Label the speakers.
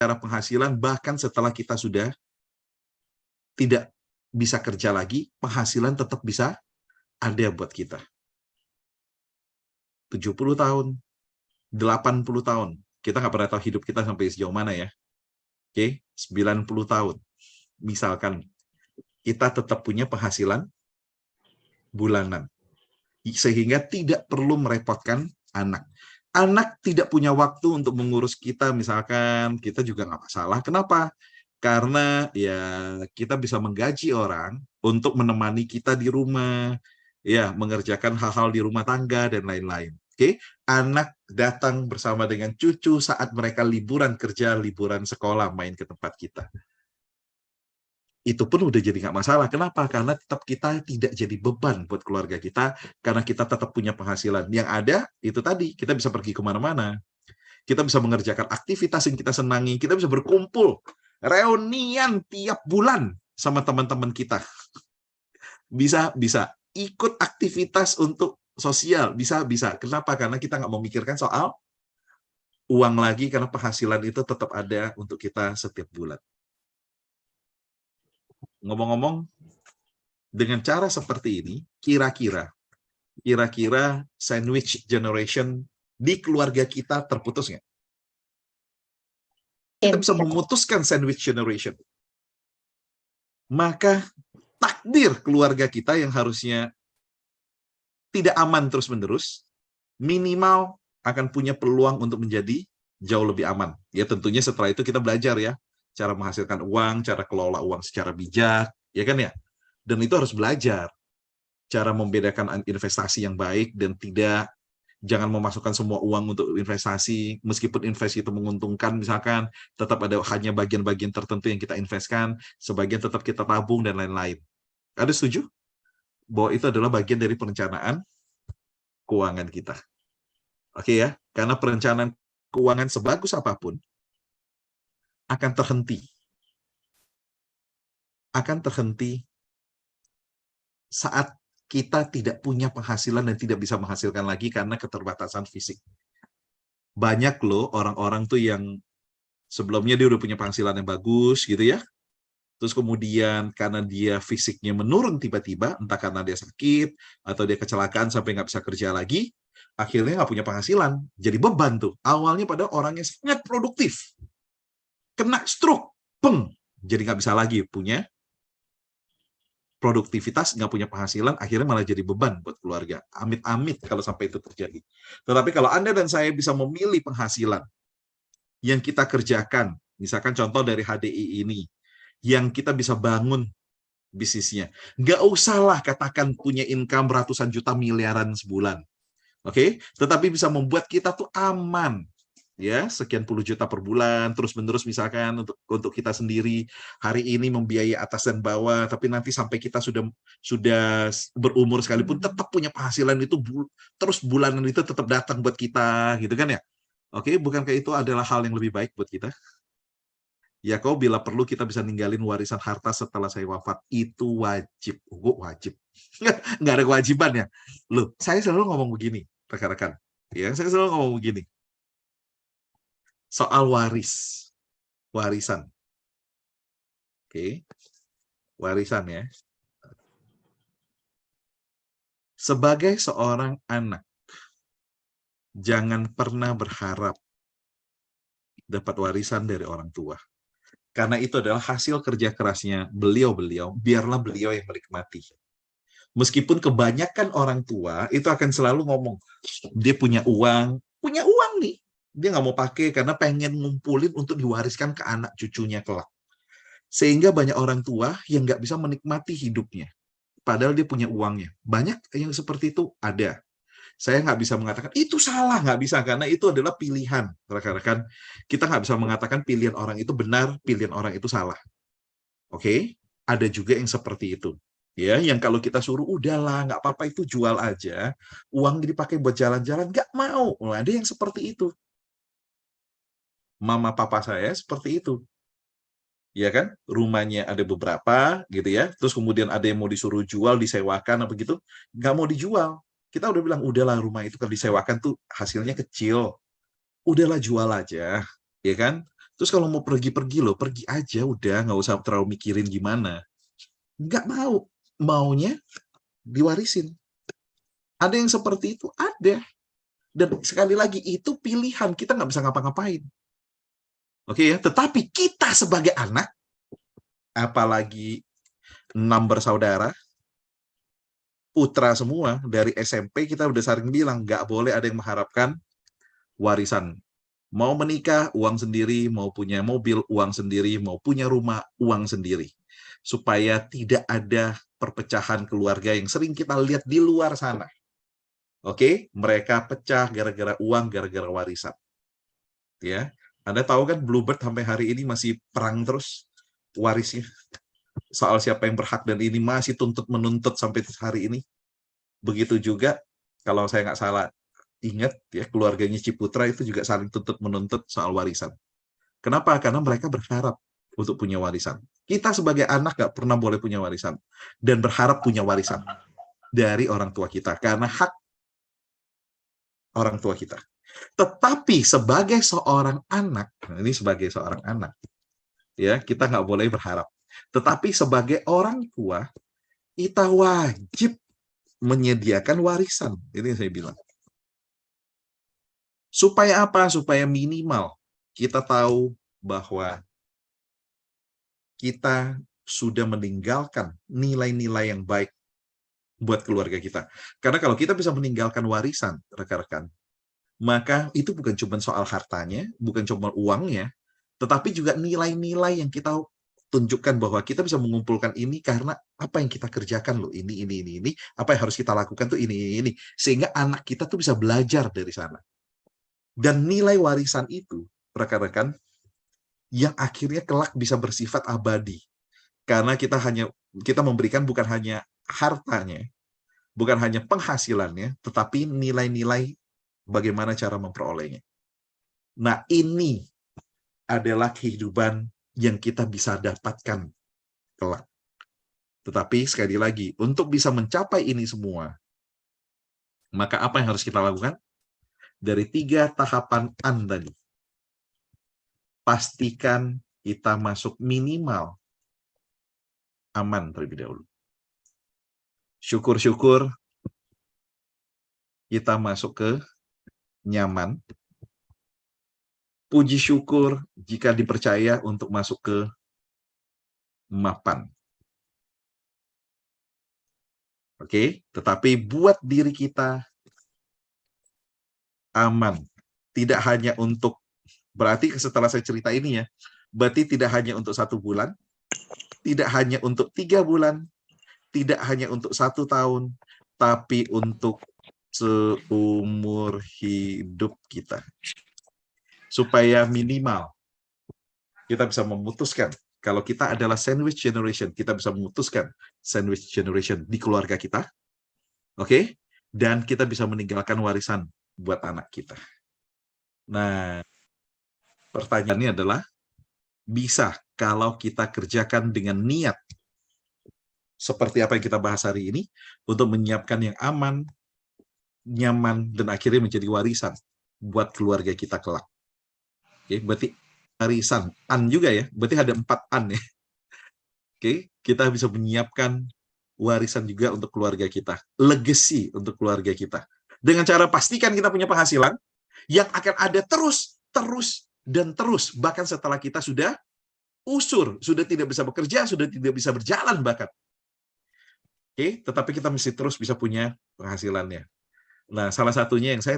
Speaker 1: cara penghasilan bahkan setelah kita sudah tidak bisa kerja lagi, penghasilan tetap bisa ada buat kita. 70 tahun, 80 tahun. Kita nggak pernah tahu hidup kita sampai sejauh mana ya. Oke, 90 tahun. Misalkan kita tetap punya penghasilan bulanan. Sehingga tidak perlu merepotkan anak. Anak tidak punya waktu untuk mengurus kita, misalkan kita juga nggak masalah. Kenapa? Karena ya kita bisa menggaji orang untuk menemani kita di rumah, ya mengerjakan hal-hal di rumah tangga dan lain-lain. Oke, anak datang bersama dengan cucu saat mereka liburan kerja, liburan sekolah, main ke tempat kita. Itu pun udah jadi nggak masalah. Kenapa? Karena tetap kita tidak jadi beban buat keluarga kita, karena kita tetap punya penghasilan. Yang ada, itu tadi, kita bisa pergi kemana-mana. Kita bisa mengerjakan aktivitas yang kita senangi, kita bisa berkumpul, reunian tiap bulan sama teman-teman kita. Bisa ikut aktivitas untuk sosial, bisa. Kenapa? Karena kita nggak memikirkan soal uang lagi, karena penghasilan itu tetap ada untuk kita setiap bulan. Ngomong-ngomong, dengan cara seperti ini, kira-kira sandwich generation di keluarga kita terputus nggak? Kita bisa memutuskan sandwich generation. Maka takdir keluarga kita yang harusnya tidak aman terus-menerus, minimal akan punya peluang untuk menjadi jauh lebih aman. Ya tentunya setelah itu kita belajar ya, cara menghasilkan uang, cara kelola uang secara bijak, ya kan ya? Dan itu harus belajar. Cara membedakan investasi yang baik dan tidak, jangan memasukkan semua uang untuk investasi, meskipun investasi itu menguntungkan misalkan, tetap ada hanya bagian-bagian tertentu yang kita investkan, sebagian tetap kita tabung dan lain-lain. Ada setuju? Bahwa itu adalah bagian dari perencanaan keuangan kita. Oke ya, karena perencanaan keuangan sebagus apapun akan terhenti saat kita tidak punya penghasilan dan tidak bisa menghasilkan lagi karena keterbatasan fisik. Banyak loh orang-orang tuh yang sebelumnya dia udah punya penghasilan yang bagus gitu ya, terus kemudian karena dia fisiknya menurun tiba-tiba, entah karena dia sakit atau dia kecelakaan sampai nggak bisa kerja lagi, akhirnya nggak punya penghasilan, jadi beban tuh. Awalnya pada orang yang sangat produktif, kena stroke, jadi nggak bisa lagi punya produktivitas, nggak punya penghasilan, akhirnya malah jadi beban buat keluarga. Amit-amit kalau sampai itu terjadi. Tetapi kalau Anda dan saya bisa memilih penghasilan yang kita kerjakan, misalkan contoh dari HDI ini, yang kita bisa bangun bisnisnya. Nggak usahlah katakan punya income ratusan juta miliaran sebulan. Oke? Tetapi bisa membuat kita tuh aman. Ya, sekian puluh juta per bulan, terus-menerus misalkan untuk kita sendiri, hari ini membiayai atas dan bawah, tapi nanti sampai kita sudah berumur sekalipun tetap punya penghasilan itu terus bulanan itu tetap datang buat kita, gitu kan ya? Oke, bukankah itu adalah hal yang lebih baik buat kita? Ya, kau bila perlu kita bisa ninggalin warisan harta setelah saya wafat, itu wajib. Wajib. Nggak ada kewajiban ya. Loh, saya selalu ngomong begini, rekan-rekan. Ya, saya selalu ngomong begini. Soal warisan. Oke. Warisan ya. Sebagai seorang anak, jangan pernah berharap dapat warisan dari orang tua. Karena itu adalah hasil kerja kerasnya beliau-beliau, biarlah beliau yang menikmati. Meskipun kebanyakan orang tua itu akan selalu ngomong, dia punya uang nih, dia nggak mau pakai karena pengen ngumpulin untuk diwariskan ke anak cucunya kelak. Sehingga banyak orang tua yang nggak bisa menikmati hidupnya, padahal dia punya uangnya. Banyak yang seperti itu ada. Saya nggak bisa mengatakan itu salah, nggak bisa, karena itu adalah pilihan, rekan-rekan. Kita nggak bisa mengatakan pilihan orang itu benar, pilihan orang itu salah. Oke, ada juga yang seperti itu. Ya, yang kalau kita suruh udahlah nggak apa-apa itu jual aja, uang dipakai buat jalan-jalan, nggak mau. Ada yang seperti itu. Mama papa saya seperti itu. Ya kan, rumahnya ada beberapa gitu ya, terus kemudian ada yang mau disuruh jual, disewakan apa gitu, nggak mau dijual. Kita udah bilang udahlah, rumah itu kalau disewakan tuh hasilnya kecil, udahlah jual aja, ya kan. Terus kalau mau pergi-pergi loh, pergi aja udah, nggak usah terlalu mikirin gimana. Nggak mau, maunya diwarisin. Ada yang seperti itu, ada. Dan sekali lagi, itu pilihan, kita nggak bisa ngapa-ngapain. Oke ya, tetapi kita sebagai anak, apalagi 6 bersaudara, putra semua, dari SMP kita udah sering bilang, nggak boleh ada yang mengharapkan warisan. Mau menikah, uang sendiri, mau punya mobil, uang sendiri, mau punya rumah, uang sendiri. Supaya tidak ada perpecahan keluarga yang sering kita lihat di luar sana. Oke, mereka pecah gara-gara uang, gara-gara warisan. Ya, Anda tahu kan Bluebird sampai hari ini masih perang terus warisnya. Soal siapa yang berhak dan ini masih tuntut-menuntut sampai hari ini. Begitu juga, kalau saya nggak salah ingat, ya keluarganya Ciputra itu juga saling tuntut-menuntut soal warisan. Kenapa? Karena mereka berharap untuk punya warisan. Kita sebagai anak nggak pernah boleh punya warisan. Dan berharap punya warisan dari orang tua kita. Karena hak orang tua kita. Tetapi sebagai seorang anak, ini sebagai seorang anak, ya kita nggak boleh berharap. Tetapi sebagai orang tua, kita wajib menyediakan warisan. Ini yang saya bilang. Supaya apa? Supaya minimal kita tahu bahwa kita sudah meninggalkan nilai-nilai yang baik buat keluarga kita. Karena kalau kita bisa meninggalkan warisan, rekan-rekan, maka itu bukan cuma soal hartanya, bukan cuma uangnya, tetapi juga nilai-nilai yang kita tunjukkan bahwa kita bisa mengumpulkan ini karena apa yang kita kerjakan loh, ini, apa yang harus kita lakukan tuh ini. Sehingga anak kita tuh bisa belajar dari sana. Dan nilai warisan itu, rekan-rekan, yang akhirnya kelak bisa bersifat abadi. Karena kita memberikan bukan hanya hartanya, bukan hanya penghasilannya, tetapi nilai-nilai bagaimana cara memperolehnya. Nah, ini adalah kehidupan yang kita bisa dapatkan kelak. Tetapi sekali lagi, untuk bisa mencapai ini semua, maka apa yang harus kita lakukan? Dari 3 tahapan tadi. Pastikan kita masuk minimal aman terlebih dahulu. Syukur-syukur kita masuk ke nyaman. Puji syukur jika dipercaya untuk masuk ke mapan. Oke, tetapi buat diri kita aman. Tidak hanya untuk, berarti setelah saya cerita ini ya, berarti tidak hanya untuk 1 bulan, tidak hanya untuk 3 bulan, tidak hanya untuk 1 tahun, tapi untuk seumur hidup kita. Supaya minimal kita bisa memutuskan, kalau kita adalah sandwich generation, kita bisa memutuskan sandwich generation di keluarga kita, oke? Dan kita bisa meninggalkan warisan buat anak kita. Nah, pertanyaannya adalah, bisa kalau kita kerjakan dengan niat seperti apa yang kita bahas hari ini, untuk menyiapkan yang aman, nyaman, dan akhirnya menjadi warisan buat keluarga kita kelak. Oke, berarti warisan, an juga ya, berarti ada 4 an ya. Oke, kita bisa menyiapkan warisan juga untuk keluarga kita, legacy untuk keluarga kita. Dengan cara pastikan kita punya penghasilan yang akan ada terus, bahkan setelah kita sudah usur, sudah tidak bisa bekerja, sudah tidak bisa berjalan bahkan. Oke, tetapi kita mesti terus bisa punya penghasilannya. Nah, salah satunya yang saya